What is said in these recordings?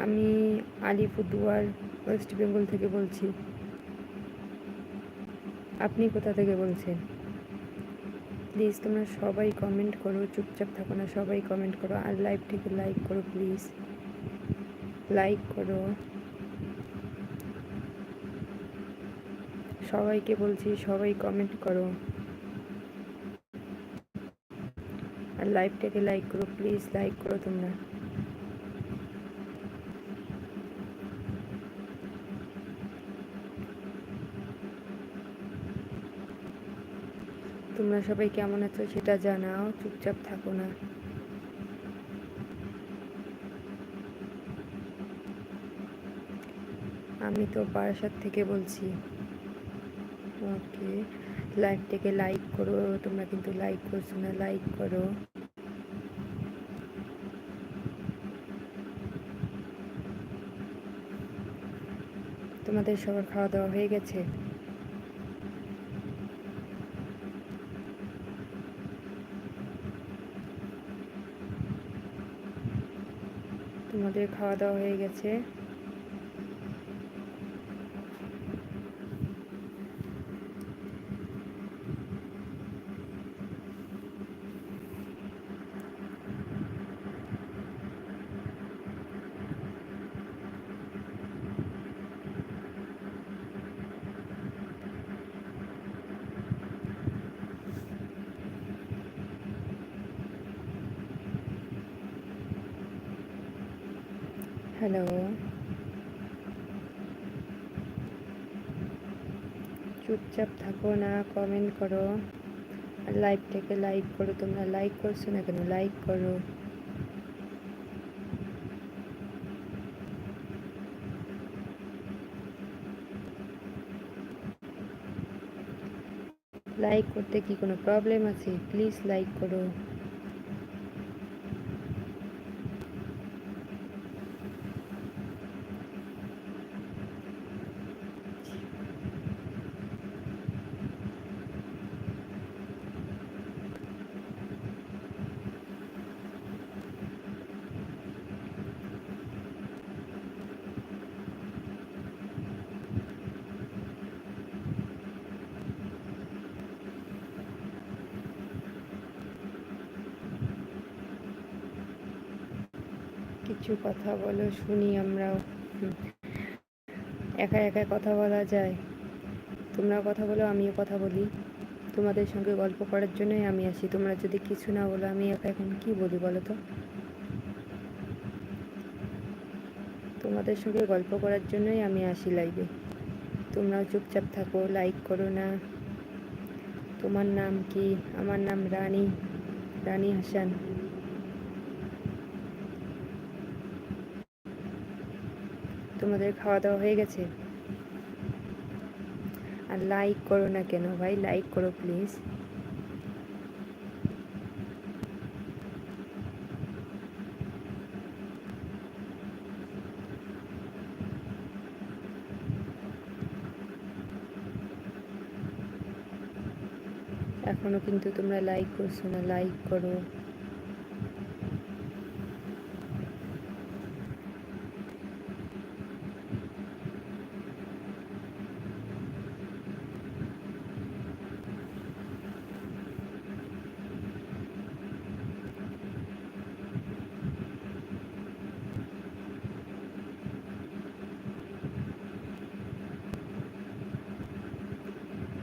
আমি আলিপুরদুয়ার ওয়েস্ট বেঙ্গল থেকে বলছি। আপনি কোথা থেকে বলছেন? প্লিজ তোমরা সবাই কমেন্ট করো, চুপচাপ থাকো না, সবাই কমেন্ট করো আর লাইভটিকে লাইক করো প্লিজ, লাইক করো। সবাইকে বলছি সবাই কমেন্ট করো আর লাইভটাকে লাইক করো প্লিজ, লাইক করো তোমরা। তোমরা সবাই কেমন আছো সেটা জানাও, চুপচাপ থাকো না। আমি তো বারাসাত থেকে বলছি। ওকে, লাইভটাকে লাইক করো, তোমরা কিন্তু লাইক করছো না, লাইক করো। তোমাদের সবার খাওয়া দাওয়া হয়ে গেছে? তোমাদের খাওয়া দাওয়া হয়ে গেছে? হ্যালো, চুপচাপ থাকো না, কমেন্ট করো আর লাইভটাকে লাইক করো। তোমরা লাইক করছো না কেন? লাইক করো। লাইক করতে কি কোনো প্রবলেম আছে? প্লিজ লাইক করো। কিছু কথা বলো, শুনি আমরাও। একা একা কথা বলা যায়? তোমরা কথা বলো, আমিও কথা বলি। তোমাদের সঙ্গে গল্প করার জন্যই আমি আসি। তোমরা যদি কিছু না বলো, আমি একা এখন কি বলি বলো তো? তোমাদের সঙ্গে গল্প করার জন্যই আমি আসি লাইভে। তোমরাও চুপচাপ থাকো, লাইক করো না। তোমার নাম কি? আমার নাম রানী, রানী হাসান। তোমাদের খাওয়া দাওয়া হয়ে গেছে? আর লাইক করো না কেন ভাই? লাইক করো প্লিজ। এখনো কিন্তু তোমরা লাইক করছো না, লাইক করো।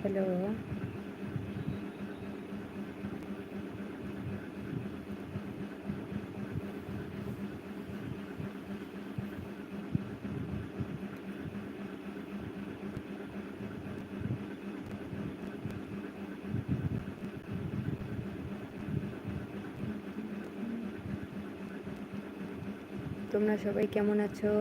হ্যালো, তোমরা সবাই কেমন আছো?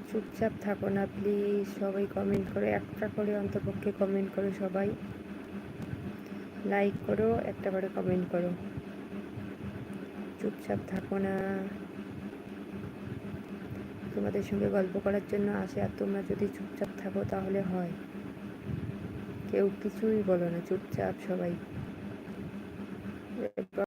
চুপচাপ থাকো না প্লিজ, সবাই কমেন্ট করো, একটা করে অন্তপক্ষে কমেন্ট করো। সবাই লাইক করো, একটা করে কমেন্ট করো। চুপচাপ থাকো না। তোমাদের সঙ্গে গল্প করার জন্য আসে, আর তোমরা যদি চুপচাপ থাকো তাহলে হয়? কেউ কিছুই বলো না, চুপচাপ সবাই।